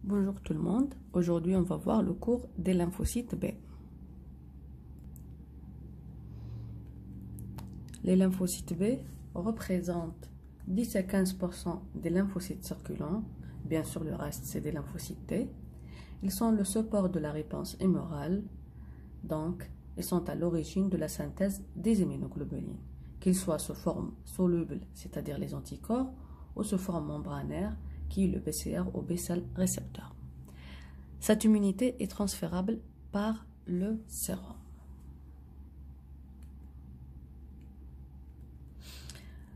Bonjour tout le monde, aujourd'hui on va voir le cours des lymphocytes B. Les lymphocytes B représentent 10 à 15% des lymphocytes circulants, bien sûr le reste c'est des lymphocytes T. Ils sont le support de la réponse humorale, donc ils sont à l'origine de la synthèse des immunoglobulines, qu'ils soient sous forme soluble, c'est-à-dire les anticorps, ou sous forme membranaire, qui est le BCR ou B-cell récepteur. Cette immunité est transférable par le sérum.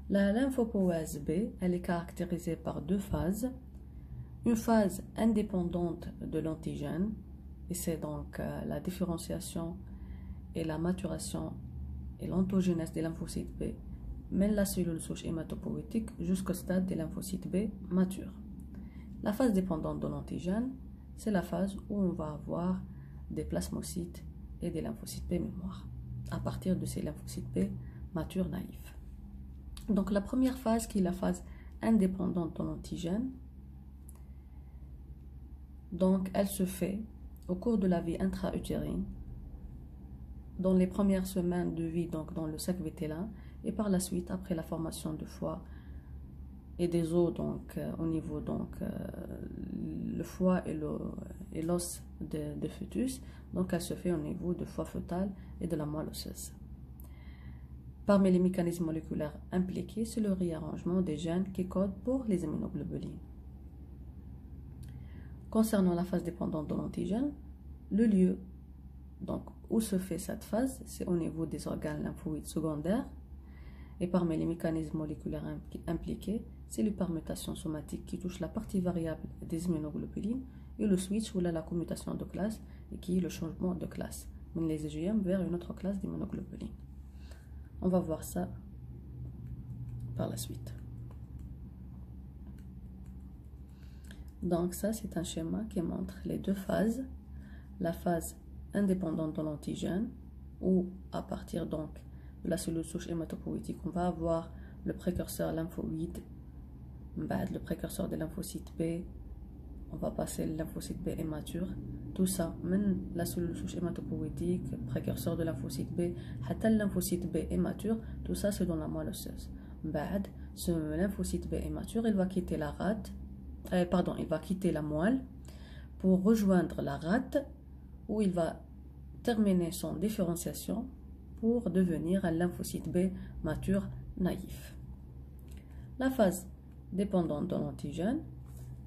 La lymphopoïèse B, elle est caractérisée par deux phases. Une phase indépendante de l'antigène, et c'est donc la différenciation et la maturation et l'ontogénèse des lymphocytes B mène la cellule souche hématopoïétique jusqu'au stade des lymphocytes B matures. La phase dépendante de l'antigène, c'est la phase où on va avoir des plasmocytes et des lymphocytes B mémoire, à partir de ces lymphocytes B matures naïfs. Donc la première phase, qui est la phase indépendante de l'antigène, donc elle se fait au cours de la vie intra-utérine, dans les premières semaines de vie, donc dans le sac vitellin, et par la suite, après la formation du foie et des os, donc au niveau le foie et l'os de fœtus, donc elle se fait au niveau du foie fœtal et de la moelle osseuse. Parmi les mécanismes moléculaires impliqués, c'est le réarrangement des gènes qui codent pour les immunoglobulines. Concernant la phase dépendante de l'antigène, le lieu donc, où se fait cette phase, c'est au niveau des organes lymphoïdes secondaires. Et parmi les mécanismes moléculaires impliqués, c'est les permutations somatiques qui touchent la partie variable des immunoglobulines et le switch ou la commutation de classe, et qui est le changement de classe, les IgM vers une autre classe d'immunoglobulines. On va voir ça par la suite. Donc ça, c'est un schéma qui montre les deux phases. La phase indépendante de l'antigène, où à partir donc de la cellule souche hématopoïétique, on va avoir le précurseur lymphoïde, le précurseur des lymphocytes B, on va passer le lymphocyte B immature, tout ça, même la cellule souche hématopoïétique, précurseur de lymphocyte B, le lymphocyte B immature, tout ça c'est dans la moelle osseuse. Ce lymphocyte B immature, il va quitter la rate, il va quitter la moelle pour rejoindre la rate, où il va terminer son différenciation pour devenir un lymphocyte B mature naïf. La phase dépendante de l'antigène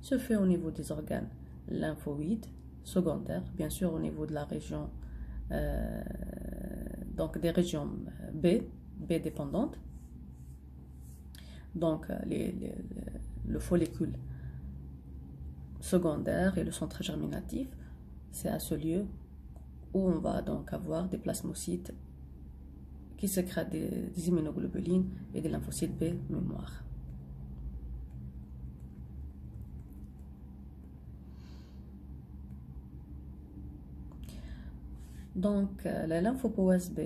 se fait au niveau des organes lymphoïdes secondaires, bien sûr au niveau de la région, donc des régions B dépendantes, donc le follicule secondaire et le centre germinatif. C'est à ce lieu où on va donc avoir des plasmocytes qui sécrètent des immunoglobulines et des lymphocytes B mémoire. Donc la lymphopoïèse B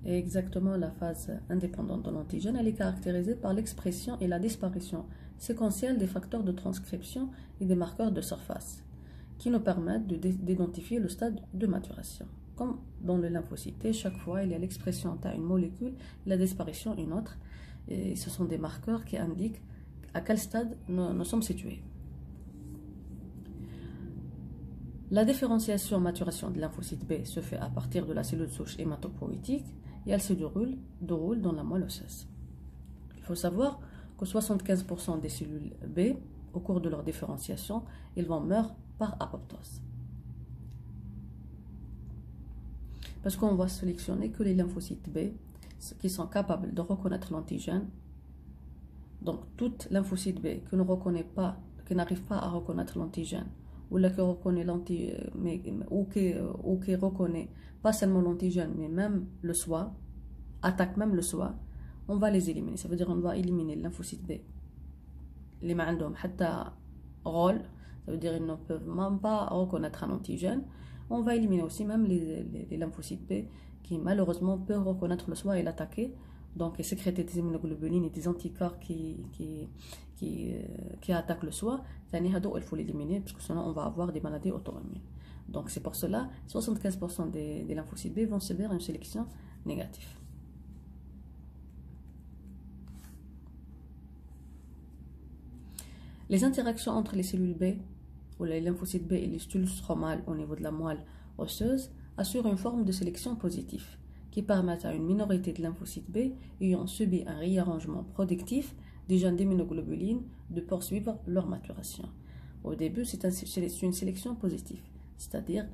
est exactement la phase indépendante de l'antigène. Elle est caractérisée par l'expression et la disparition séquentielle des facteurs de transcription et des marqueurs de surface qui nous permettent d'identifier le stade de maturation. Comme dans le lymphocyte T, chaque fois il y a l'expression à une molécule et la disparition une autre, et ce sont des marqueurs qui indiquent à quel stade nous sommes situés. La différenciation maturation de lymphocyte B se fait à partir de la cellule souche hématopoïétique et elle se déroule dans la moelle osseuse. Il faut savoir que 75% des cellules B, au cours de leur différenciation, ils vont mourir par apoptose. Parce qu'on va sélectionner que les lymphocytes B qui sont capables de reconnaître l'antigène. Donc, toute lymphocyte B qui ne reconnaît pas, qui n'arrive pas à reconnaître l'antigène, ou qui reconnaît ou qui reconnaît pas seulement l'antigène, mais même le SOA, attaque même le SOA, on va les éliminer. Ça veut dire qu'on va éliminer les lymphocytes B. Les معندهم حتى rôle, ça veut dire qu'ils ne peuvent même pas reconnaître un antigène. On va éliminer aussi même les lymphocytes B qui malheureusement peuvent reconnaître le SOA et l'attaquer, donc et sécréter des immunoglobulines et des anticorps qui qui attaquent le soi, il faut l'éliminer parce que sinon on va avoir des maladies auto-immunes. Donc c'est pour cela 75% des lymphocytes B vont subir une sélection négative. Les interactions entre les cellules B ou les lymphocytes B et les cellules stromales au niveau de la moelle osseuse assurent une forme de sélection positive qui permettent à une minorité de lymphocytes B ayant subi un réarrangement productif des gènes d'immunoglobulines de poursuivre leur maturation. Au début, c'est une sélection positive, c'est-à-dire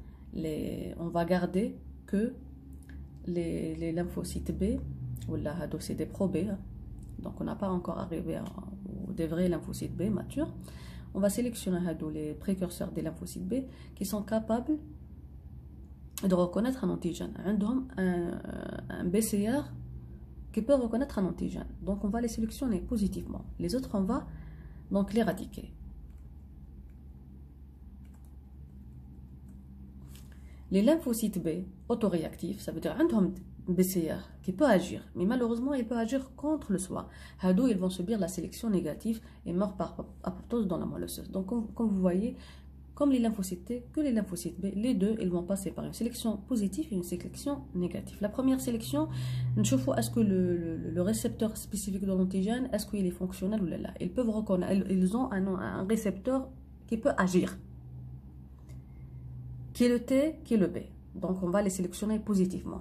on va garder que les lymphocytes B, ou là, c'est des pro-B, donc on n'a pas encore arrivé aux des vrais lymphocytes B matures. On va sélectionner les précurseurs des lymphocytes B qui sont capables de reconnaître un antigène. Un BCR qui peut reconnaître un antigène. Donc on va les sélectionner positivement. Les autres, on va donc l'éradiquer. Les lymphocytes B autoréactifs, ça veut dire un BCR qui peut agir, mais malheureusement il peut agir contre le soi. Ils vont subir la sélection négative et meurent par apoptose dans la moelle osseuse. Donc comme vous voyez, comme les lymphocytes T que les lymphocytes B, les deux ils vont passer par une sélection positive et une sélection négative. La première sélection, est-ce que le récepteur spécifique de l'antigène, est-ce qu'il est fonctionnel ou là. Ils peuvent reconnaître, ils ont un récepteur qui peut agir, qui est le T, qui est le B. Donc on va les sélectionner positivement.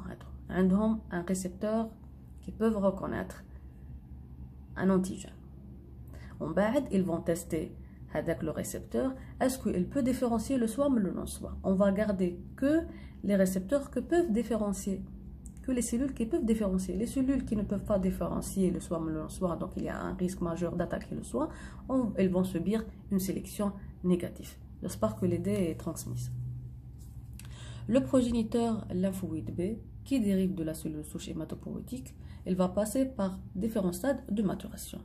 Un récepteur qui peuvent reconnaître un antigène. En bas, ils vont tester avec le récepteur, est-ce qu'il peut différencier le soi ou le non-soi. On va garder que les récepteurs que peuvent différencier, que les cellules qui peuvent différencier. Les cellules qui ne peuvent pas différencier le soi ou le non-soi, donc il y a un risque majeur d'attaquer le soi, elles vont subir une sélection négative. J'espère que l'idée est transmise. Le progéniteur lymphoïde B, qui dérive de la cellule souche hématopoïétique, il va passer par différents stades de maturation.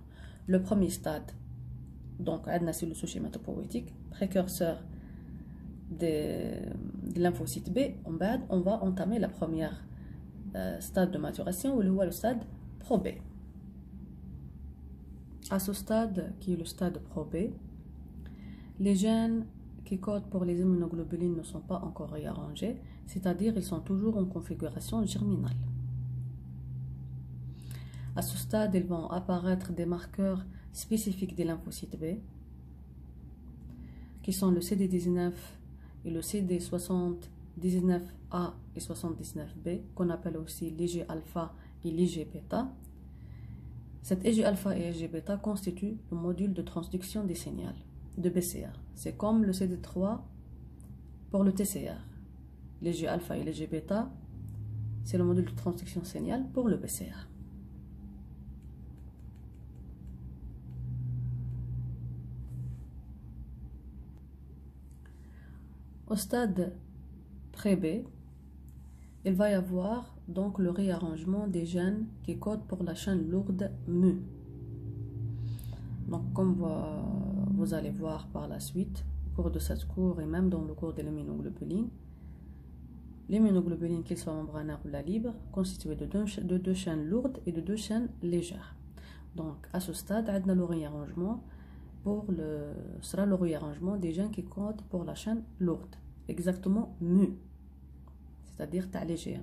Le premier stade, donc, la cellule souche hématopoïétique, précurseur de lymphocyte B, on va entamer la première stade de maturation, ou le stade pro-B. À ce stade, qui est le stade pro-B, les gènes qui codent pour les immunoglobulines ne sont pas encore réarrangés, c'est-à-dire ils sont toujours en configuration germinale. À ce stade, ils vont apparaître des marqueurs spécifiques des lymphocytes B, qui sont le CD19 et le CD79A et 79B, qu'on appelle aussi l'IG-alpha et l'IG-bêta. Cet IG-alpha et IG-bêta constituent le module de transduction des signaux de BCR. C'est comme le CD3 pour le TCR. L'IG-alpha et l'IG-bêta, c'est le module de transduction signal pour le BCR. Au stade pré-B, il va y avoir donc le réarrangement des gènes qui codent pour la chaîne lourde mu. Donc comme vous allez voir par la suite, au cours de cette cours et même dans le cours de l'immunoglobuline, l'immunoglobuline, qu'elle soit membranaire ou la libre, constituée de deux chaînes lourdes et de deux chaînes légères. Donc à ce stade, on a le réarrangement sera le réarrangement des gènes qui codent pour la chaîne lourde, exactement mu, c'est-à-dire allégé.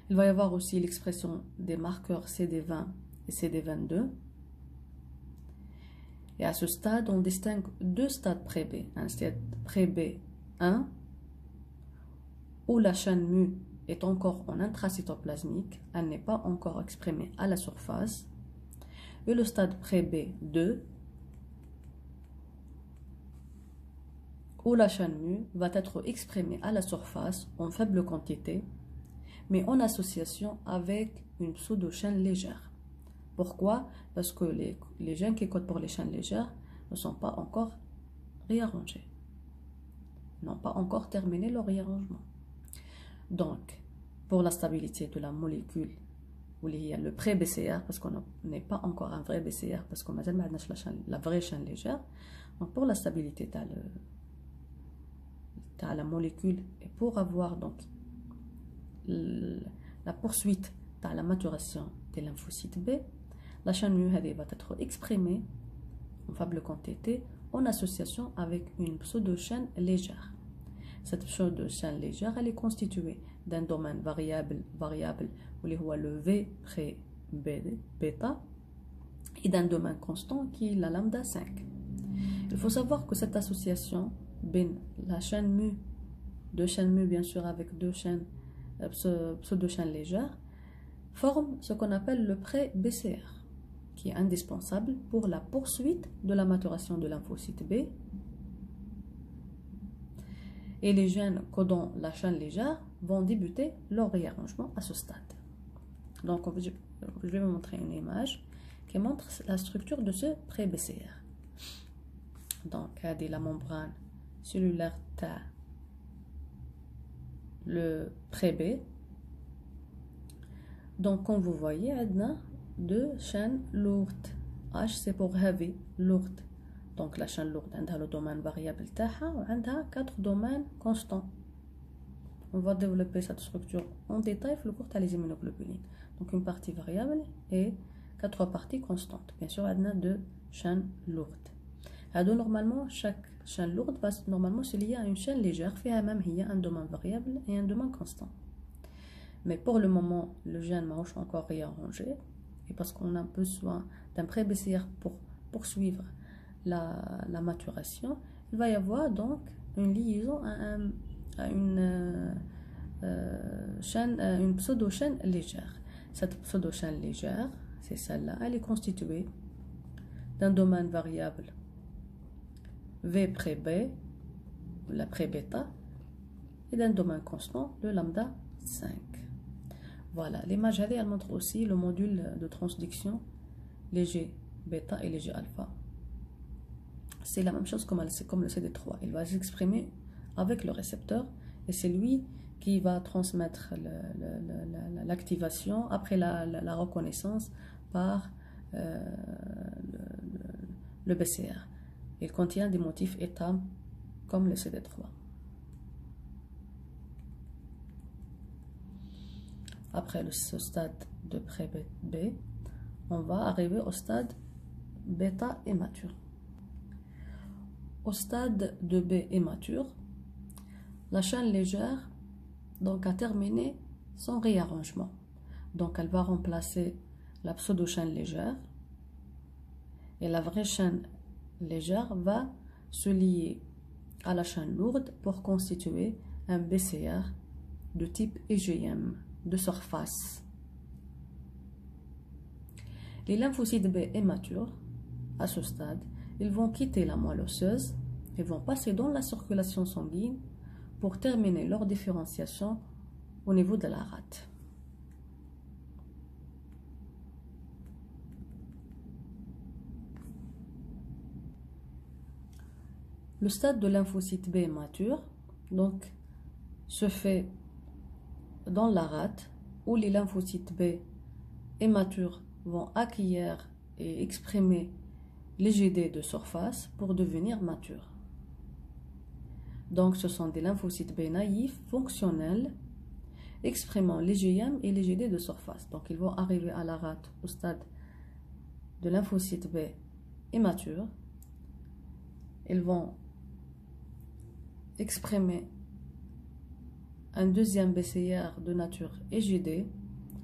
Il va y avoir aussi l'expression des marqueurs CD20 et CD22. Et à ce stade, on distingue deux stades pré-B. Un stade pré-B1, où la chaîne mu est encore en intracytoplasmique, elle n'est pas encore exprimée à la surface. Et le stade pré-B2, où la chaîne mu va être exprimée à la surface en faible quantité, mais en association avec une pseudo-chaîne légère. Pourquoi? Parce que les gènes qui codent pour les chaînes légères ne sont pas encore réarrangés, n'ont pas encore terminé leur réarrangement. Donc, pour la stabilité de la molécule, où il y a le pré-BCR, parce qu'on n'est pas encore un vrai BCR, parce qu'on a la vraie chaîne légère. Donc, pour la stabilité de la molécule et pour avoir donc la poursuite de la maturation des lymphocytes B, la chaîne mu va être exprimée en faible quantité en association avec une pseudo-chaîne légère. Cette pseudo-chaîne légère, elle est constituée d'un domaine variable, où il y a le V près bêta, et d'un domaine constant qui est la lambda 5. Il faut savoir que cette association, la chaîne mu, deux chaînes mu bien sûr avec deux chaînes pseudo-chaînes légères, forme ce qu'on appelle le pré-BCR, qui est indispensable pour la poursuite de la maturation de lymphocyte B. Et les gènes codant la chaîne légère vont débuter leur réarrangement à ce stade. Donc, je vais vous montrer une image qui montre la structure de ce pré-BCR. Donc, il y a la membrane cellulaire T, le pré-B. Donc, comme vous voyez, il y a deux chaînes lourdes. H, c'est pour heavy, lourde. Donc, la chaîne lourde, elle a le domaine variable taha, et elle a 4 domaines constants. On va développer cette structure en détail pour le cours des immunoglobulines. Donc, une partie variable et 4 parties constantes. Bien sûr, elle a 2 chaînes lourdes. Alors, normalement, chaque chaîne lourde va normalement se lier à une chaîne légère, fait même il y a un domaine variable et un domaine constant. Mais pour le moment, le gène n'est pas encore réarrangé. Et parce qu'on a besoin d'un pré-BCR pour poursuivre la maturation, il va y avoir donc une liaison à une pseudo-chaîne légère. Cette pseudo-chaîne légère, c'est celle-là, elle est constituée d'un domaine variable V près B, la pré-bêta, et d'un domaine constant, le lambda 5. Voilà, l'image elle montre aussi le module de transduction léger bêta et léger alpha. C'est la même chose comme le CD3. Il va s'exprimer avec le récepteur et c'est lui qui va transmettre l'activation après la reconnaissance par le BCR. Il contient des motifs états comme le CD3. Après ce stade de pré-B, on va arriver au stade bêta immature. Au stade de B immature, la chaîne légère donc, a terminé son réarrangement. Donc elle va remplacer la pseudo-chaîne légère et la vraie chaîne légère va se lier à la chaîne lourde pour constituer un BCR de type IgM de surface. Les lymphocytes B immatures, à ce stade, ils vont quitter la moelle osseuse et vont passer dans la circulation sanguine pour terminer leur différenciation au niveau de la rate. Le stade de lymphocyte B immature donc, se fait dans la rate où les lymphocytes B immatures vont acquérir et exprimer l'IgD de surface pour devenir matures. Donc ce sont des lymphocytes B naïfs, fonctionnels, exprimant l'IgM et l'IgD de surface. Donc ils vont arriver à la rate au stade de lymphocytes B immatures. Ils vont exprimer un deuxième BCR de nature IgD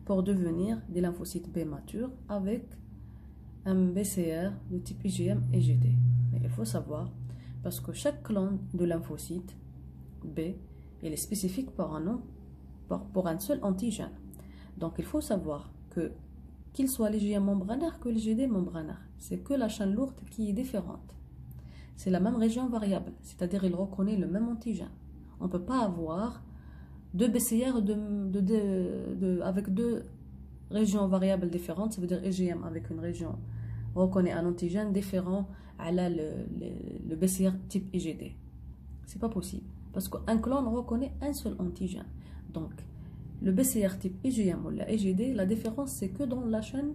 pour devenir des lymphocytes B matures avec un BCR de type IgM IgD. Mais il faut savoir, parce que chaque clone de lymphocyte B est spécifique pour un seul antigène. Donc il faut savoir que qu'il soit l'IgM membranaire que l'IgD membranaire, c'est que la chaîne lourde qui est différente. C'est la même région variable, c'est-à-dire il reconnaît le même antigène. On ne peut pas avoir deux BCR avec deux régions variables différentes, ça veut dire IgM avec une région reconnaît un antigène différent à le BCR type IgD. C'est pas possible, parce qu'un clone reconnaît un seul antigène. Donc, le BCR type IgM ou la IgD, la différence c'est que dans la chaîne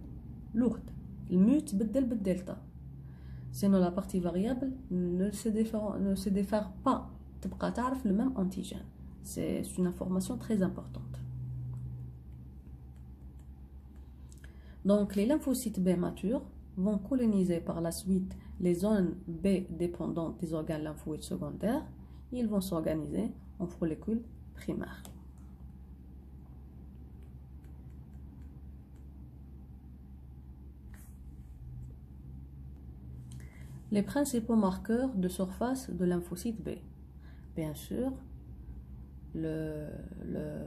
lourde. Le mut بدل بالدلتا. Sinon, la partie variable ne se diffère pas. تبقى تعرف le même antigène. C'est une information très importante. Donc, les lymphocytes B matures vont coloniser par la suite les zones B dépendantes des organes lymphoïdes secondaires. Ils vont s'organiser en follicules primaires. Les principaux marqueurs de surface de lymphocyte B. Bien sûr, le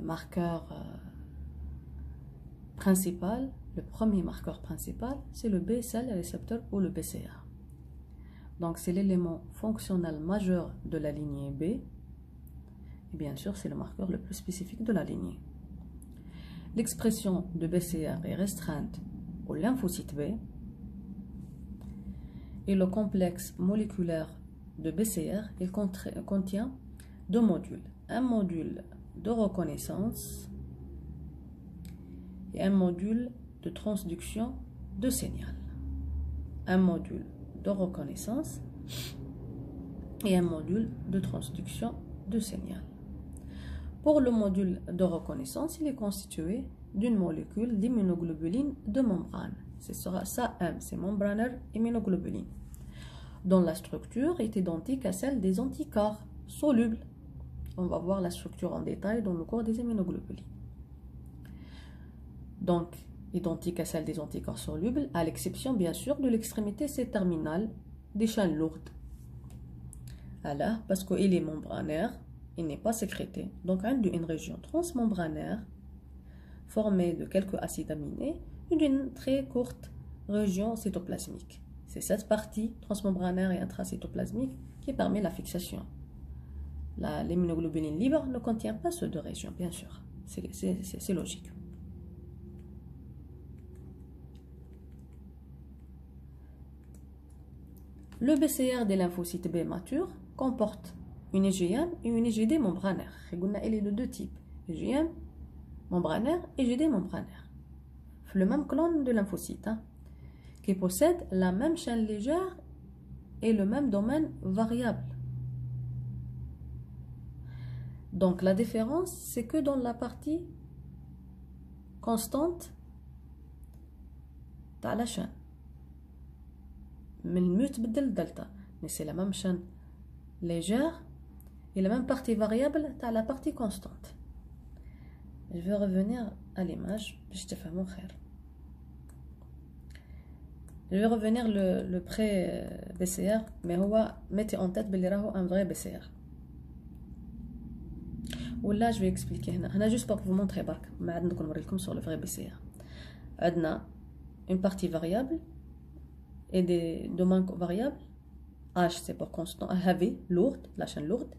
marqueur principal, le premier marqueur principal, c'est le B-cell récepteur ou le BCA. Donc, c'est l'élément fonctionnel majeur de la lignée B. Et bien sûr, c'est le marqueur le plus spécifique de la lignée. L'expression de BCR est restreinte au lymphocyte B. Et le complexe moléculaire de BCR, il contient deux modules. Un module de reconnaissance et un module de transduction de signal. Un module de reconnaissance et un module de transduction de signal. Pour le module de reconnaissance, il est constitué d'une molécule d'immunoglobuline de membrane. Ce sera SAM, c'est membranaire immunoglobuline, dont la structure est identique à celle des anticorps solubles. On va voir la structure en détail dans le cours des immunoglobulines. Donc, identique à celle des anticorps solubles, à l'exception bien sûr de l'extrémité C-terminale des chaînes lourdes. Alors, parce qu'il est membranaire, il n'est pas sécrété. Donc, on a une région transmembranaire formée de quelques acides aminés et d'une très courte région cytoplasmique. C'est cette partie transmembranaire et intracytoplasmique qui permet la fixation. L'immunoglobuline libre ne contient pas ces deux régions, bien sûr. C'est logique. Le BCR des lymphocytes B matures comporte une IgM et une IgD membranaire. Il est de deux types, IgM membranaire et IgD membranaire. Le même clone de lymphocyte, qui possède la même chaîne légère et le même domaine variable. Donc la différence, c'est que dans la partie constante de la chaîne, mais c'est la même chaîne légère et la même partie variable de la partie constante. Je vais revenir à l'image. Je vais revenir le pré-BCR, mais mettez en tête qu'il y a un vrai BCR. Ou là, je vais expliquer. Juste pour vous montrer, sur le vrai BCR. On a une partie variable et des domaines variables. H c'est pour constant, heavy, lourde, la chaîne lourde.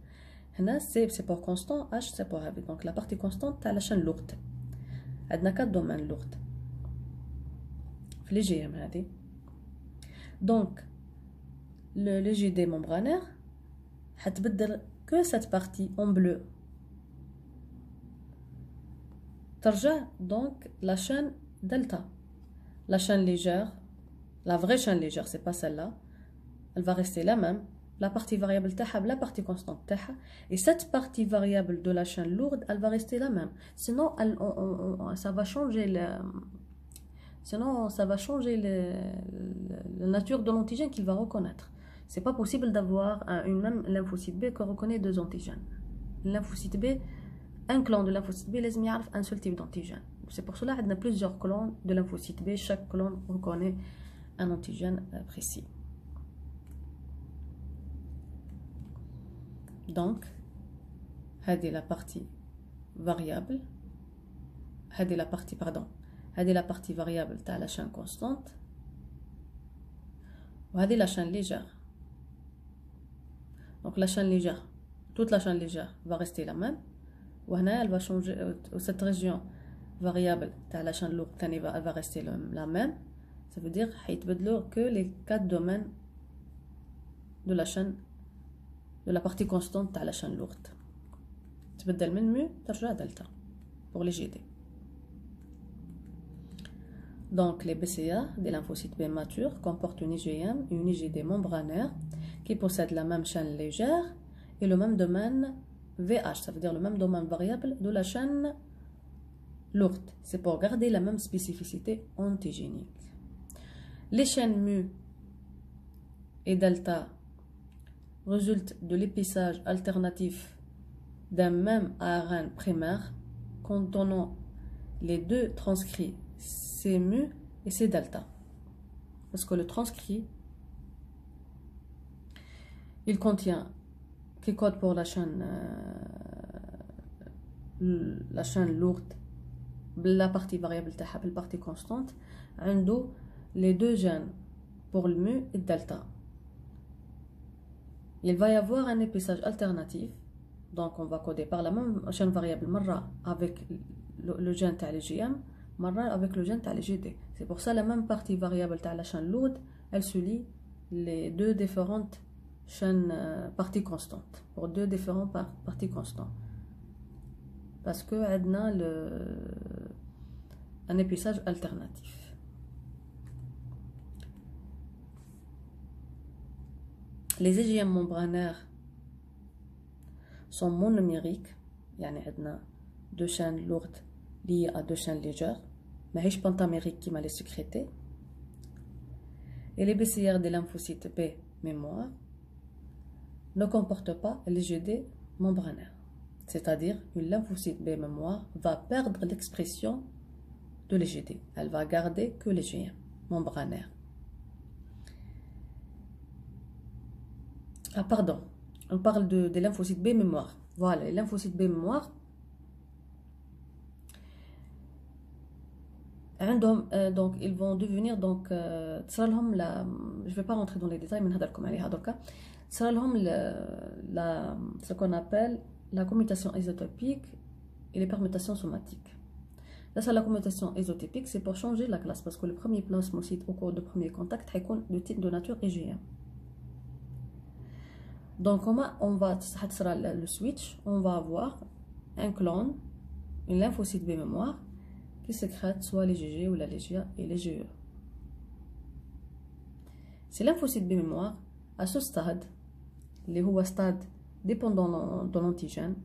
C c'est pour constant, H c'est pour heavy. Donc la partie constante, c'est la chaîne lourde. On a 4 domaines lourds. Les GM, donc le GD membranaire, هتبدل que cette partie en bleu. ترجع donc la chaîne delta, la chaîne légère, la vraie chaîne légère, c'est pas celle-là, elle va rester la même, la partie variable تاعها la partie constante تاعها, et cette partie variable de la chaîne lourde, elle va rester la même. Sinon ça va changer la nature de l'antigène qu'il va reconnaître. C'est pas possible d'avoir une même lymphocyte B qui reconnaît deux antigènes. Lymphocyte B, un clone de lymphocyte B, il y a un seul type d'antigène. C'est pour cela qu'on a plusieurs clones de lymphocyte B. Chaque clone reconnaît un antigène précis. Donc, c'est la partie variable. C'est la partie variable de la chaîne constante. Et la chaîne légère. Donc la chaîne légère, toute la chaîne légère va rester la même. Elle va changer, cette région variable de la chaîne lourde elle va rester la même. Ça veut dire que les 4 domaines de la chaîne, de la partie constante de la chaîne lourde. تبدل من mu ترجع delta pour les GD. Donc les BCA des lymphocytes B matures comportent une IgM et une IgD membranaire qui possèdent la même chaîne légère et le même domaine VH, ça veut dire le même domaine variable de la chaîne lourdes. C'est pour garder la même spécificité antigénique. Les chaînes mu et delta résultent de l'épissage alternatif d'un même ARN primaire contenant les deux transcrits C mu et C delta. Parce que le transcrit, il contient, qui code pour la chaîne lourde, la partie variable, la partie constante, عنده les deux gènes pour le mu et le delta. Il va y avoir un épissage alternatif, donc on va coder par la même chaîne variable marra avec le gène تاع les GM, marra avec le gène تاع les GD. C'est pour ça la même partie variable تاع la chaîne lourde, elle se lie les deux différentes chaînes parties constantes, pour deux différents parties constantes. Parce que on a un épissage alternatif. Les EGM membranaires sont monomériques, يعني عندنا deux chaînes lourdes liées à deux chaînes légères, ماهيش pentamériques qui m'a les sécrétées. Et les BCR des lymphocytes B mémoire ne comportent pas les GD membranaires. C'est-à-dire une lymphocyte B mémoire va perdre l'expression de l'EGD. Elle va garder que les GM membranaires. Ah pardon, on parle des lymphocytes B mémoire. Voilà, les lymphocytes B mémoire. Donc ils vont devenir donc je ne vais pas rentrer dans les détails mais ce qu'on appelle la commutation isotopique et les permutations somatiques. Là, la commutation isotopique, c'est pour changer la classe parce que le premier plasmocyte au cours du premier contact est de type de nature IgM. Donc on va le switch, on va avoir un clone, une lymphocyte B mémoire qui sécrète soit les GG ou la LGA et les GE. Ces lymphocytes B mémoire, à ce stade, les stade dépendant de l'antigène,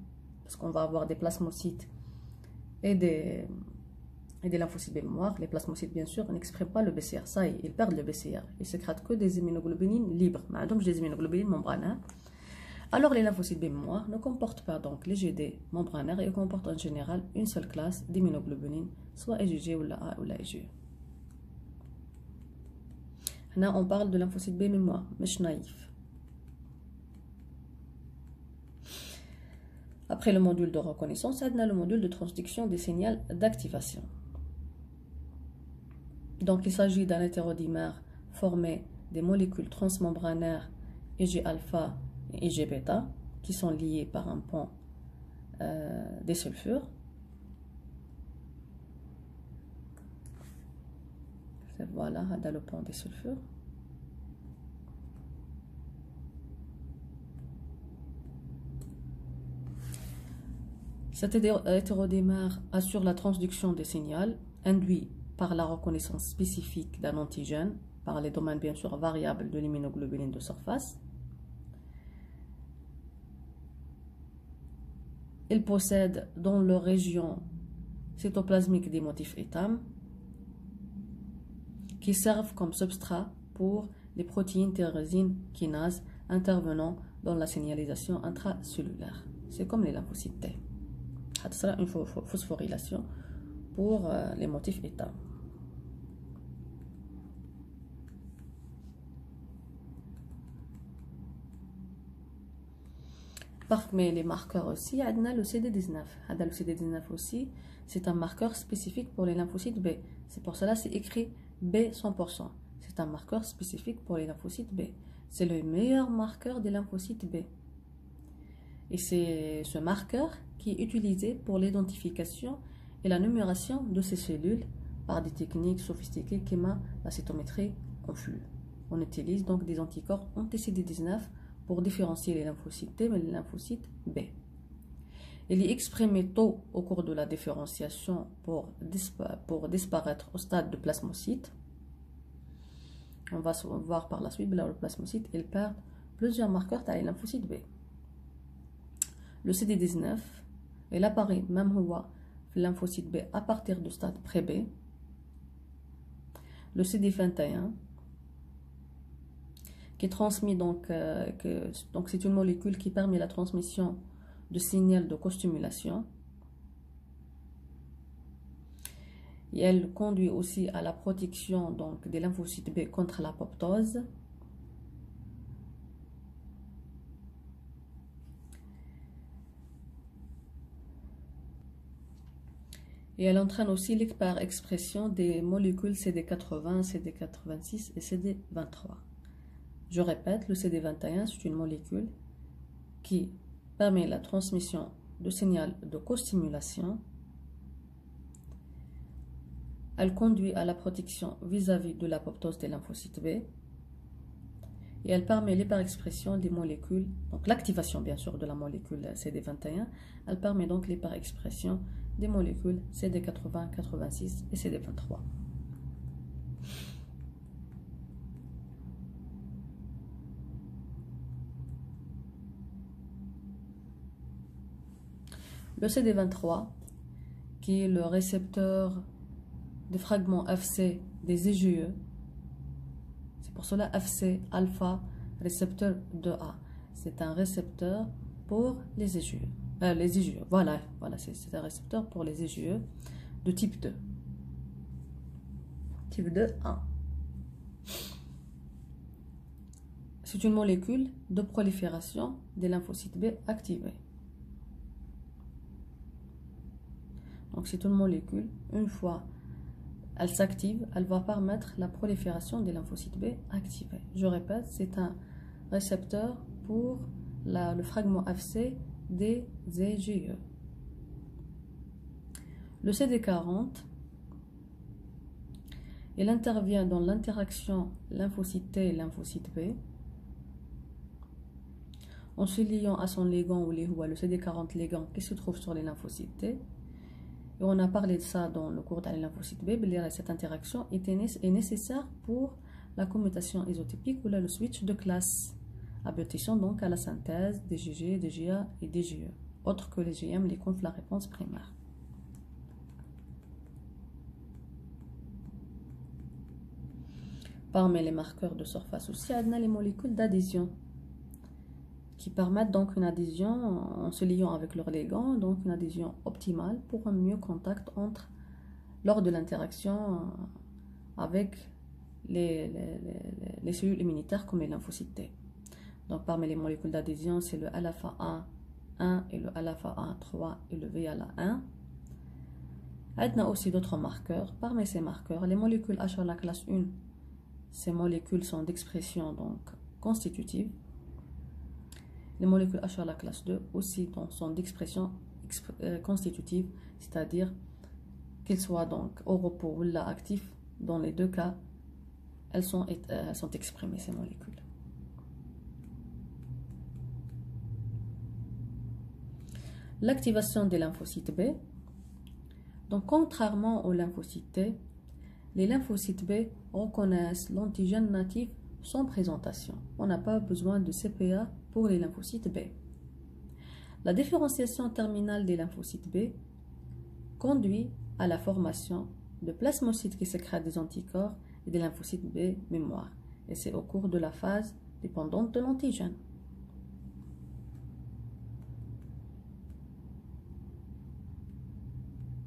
parce qu'on va avoir des plasmocytes et des lymphocytes B mémoire. Les plasmocytes, bien sûr, n'expriment pas le BCR. Ça y est, ils perdent le BCR. Ils sécrètent que des immunoglobulines libres. Donc, des immunoglobulines membranaires. Alors, les lymphocytes B mémoire ne comportent pas donc les GD membranaires et comportent en général une seule classe d'immunoglobulines, soit IgG ou la A ou la IgE. Là, on parle de lymphocytes B mémoire, mais naïf. Après le module de reconnaissance, on a le module de transduction des signaux d'activation. Donc, il s'agit d'un hétérodimère formé des molécules transmembranaires Ig-alpha et Ig-bêta qui sont liées par un pont des sulfures. Voilà, on a le pont des sulfures. Cet hétérodimère assure la transduction des signaux induits par la reconnaissance spécifique d'un antigène par les domaines bien sûr variables de l'immunoglobuline de surface. Il possède dans leur région cytoplasmique des motifs ETAM qui servent comme substrat pour les protéines tyrosine kinases intervenant dans la signalisation intracellulaire. C'est comme les lymphocytes T. Ça sera une phosphorylation pour les motifs ETAM. Parmi les marqueurs aussi, on a le CD19. Le CD19 aussi, c'est un marqueur spécifique pour les lymphocytes B. C'est pour cela que c'est écrit B 100%. C'est un marqueur spécifique pour les lymphocytes B. C'est le meilleur marqueur des lymphocytes B. Et c'est ce marqueur qui est utilisé pour l'identification et la numération de ces cellules par des techniques sophistiquées comme la cytométrie en flux. On utilise donc des anticorps anti-CD19 pour différencier les lymphocytes T et les lymphocytes B. Il est exprimé tôt au cours de la différenciation pour disparaître au stade de plasmocyte. On va voir par la suite que le plasmocyte il perd plusieurs marqueurs des lymphocytes B. Le CD19 il apparaît même lymphocyte B à partir du stade pré-B. Le CD21 qui transmet donc c'est une molécule qui permet la transmission de signal de costimulation. Et elle conduit aussi à la protection donc des lymphocytes B contre l'apoptose. Et elle entraîne aussi l'expression des molécules CD80, CD86 et CD23. Je répète, le CD21, c'est une molécule qui permet la transmission de signal de costimulation. Elle conduit à la protection vis-à-vis de l'apoptose des lymphocytes B. Et elle permet l'hyperexpression des molécules, donc l'activation bien sûr de la molécule CD21. Elle permet donc l'hyperexpression des molécules CD80, 86 et CD23. Le CD23, qui est le récepteur des fragments FC des IgE, c'est pour cela FC alpha récepteur 2A. C'est un récepteur pour les IgE. Voilà, c'est un récepteur pour les IgE de type 2. Type 2A. C'est une molécule de prolifération des lymphocytes B activés. Donc c'est une molécule, une fois elle s'active, elle va permettre la prolifération des lymphocytes B activés. Je répète, c'est un récepteur pour le fragment FC des IgE. Le CD40, il intervient dans l'interaction lymphocyte T et lymphocyte B en se liant à son ligand ou le CD40 ligand qui se trouve sur les lymphocytes T. Et on a parlé de ça dans le cours de la lymphocyte B. Cette interaction est nécessaire pour la commutation isotypique ou le switch de classe, aboutissant donc à la synthèse des d'IgG, d'IgA et d'IgE, autres que les GM, les comptent la réponse primaire. Parmi les marqueurs de surface aussi, on a les molécules d'adhésion qui permettent donc une adhésion en se liant avec leur ligand, donc une adhésion optimale pour un mieux contact lors de l'interaction avec les cellules immunitaires comme les lymphocytes T. Donc parmi les molécules d'adhésion, c'est le alpha A1 et le alpha A3 et le VALA1. On a aussi d'autres marqueurs. Parmi ces marqueurs, les molécules H à la classe 1, ces molécules sont d'expression donc constitutive. Les molécules H à la classe 2 aussi sont d'expression constitutive, c'est-à-dire qu'elles soient donc au repos ou là actifs, dans les deux cas, elles sont exprimées, ces molécules. L'activation des lymphocytes B. Donc, contrairement aux lymphocytes T, les lymphocytes B reconnaissent l'antigène natif sans présentation. On n'a pas besoin de CPA pour les lymphocytes B. La différenciation terminale des lymphocytes B conduit à la formation de plasmocytes qui sécrètent des anticorps et des lymphocytes B mémoire. Et c'est au cours de la phase dépendante de l'antigène.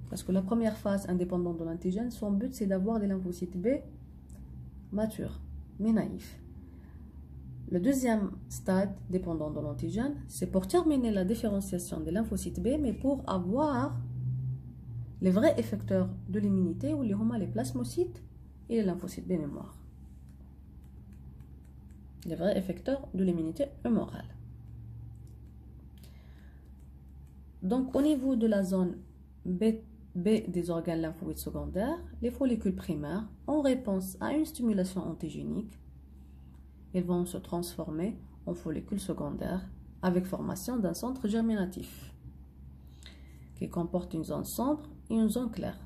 Parce que la première phase indépendante de l'antigène, son but c'est d'avoir des lymphocytes B matures, mais naïfs. Le deuxième stade dépendant de l'antigène, c'est pour terminer la différenciation des lymphocytes B, mais pour avoir les vrais effecteurs de l'immunité, ou les plasmocytes et les lymphocytes B mémoire. Les vrais effecteurs de l'immunité humorale. Donc, au niveau de la zone B des organes lymphoïdes secondaires, les follicules primaires, en réponse à une stimulation antigénique, ils vont se transformer en follicules secondaires avec formation d'un centre germinatif qui comporte une zone sombre et une zone claire.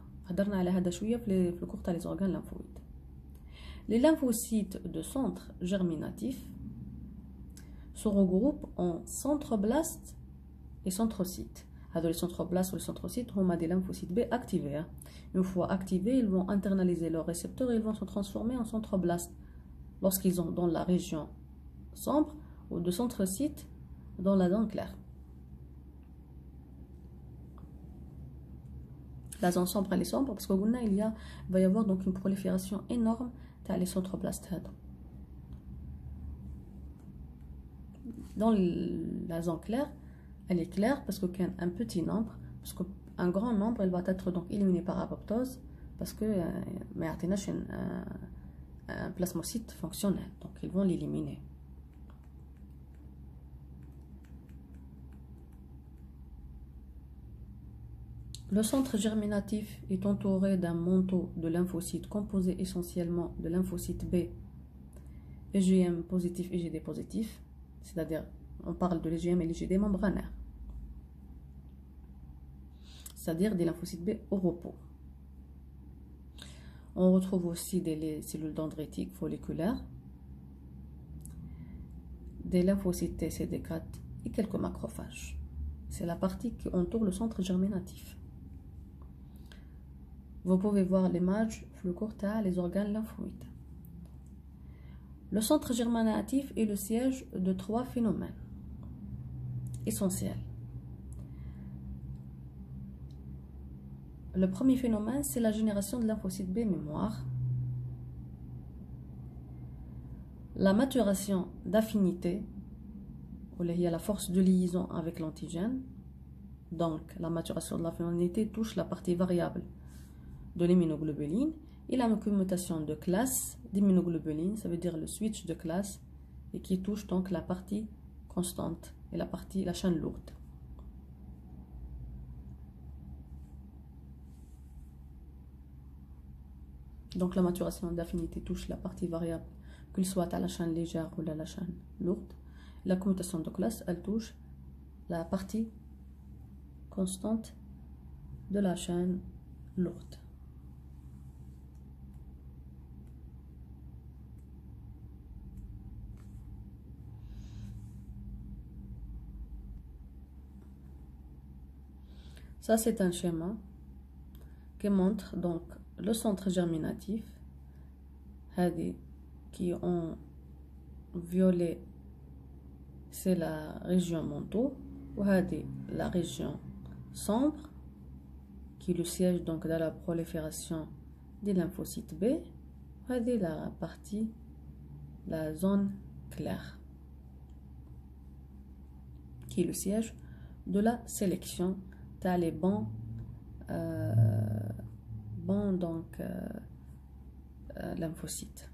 Les lymphocytes de centre germinatif se regroupent en centroblastes et centrocytes, Les centroblastes ou les centrocytes ont des lymphocytes B activés. Une fois activés, ils vont internaliser leurs récepteurs et ils vont se transformer en centroblastes lorsqu'ils sont dans la région sombre ou de centrocytes dans la zone claire. La zone sombre, elle est sombre parce qu'il va y avoir donc une prolifération énorme des centroblastes. Dans la zone claire, elle est claire parce qu'il y a un petit nombre, parce qu'un grand nombre, elle va être donc éliminé par apoptose parce que un plasmocyte fonctionnel, donc ils vont l'éliminer. Le centre germinatif est entouré d'un manteau de lymphocytes composé essentiellement de lymphocytes B, IgM positif et IgD positif, c'est-à-dire on parle de l'IgM et l'IgD membranaires, c'est-à-dire des lymphocytes B au repos. On retrouve aussi des cellules dendritiques folliculaires, des lymphocytes T, CD4 et quelques macrophages. C'est la partie qui entoure le centre germinatif. Vous pouvez voir l'image flux courta, les organes lymphoïdes. Le centre germinatif est le siège de 3 phénomènes essentiels. Le premier phénomène, c'est la génération de lymphocytes B mémoire, la maturation d'affinité, où il y a la force de liaison avec l'antigène. Donc, la maturation de l'affinité touche la partie variable de l'immunoglobuline et la commutation de classe d'immunoglobuline, ça veut dire le switch de classe, et qui touche donc la partie constante et la chaîne lourde. Donc la maturation d'affinité touche la partie variable, qu'il soit à la chaîne légère ou à la chaîne lourde. La commutation de classe, elle touche la partie constante de la chaîne lourde. Ça, c'est un schéma qui montre donc le centre germinatif, qui ont violet, c'est la région manteau, ou la région sombre, qui est le siège donc de la prolifération des lymphocytes B, ou la partie, la zone claire, qui est le siège de la sélection les bons lymphocytes.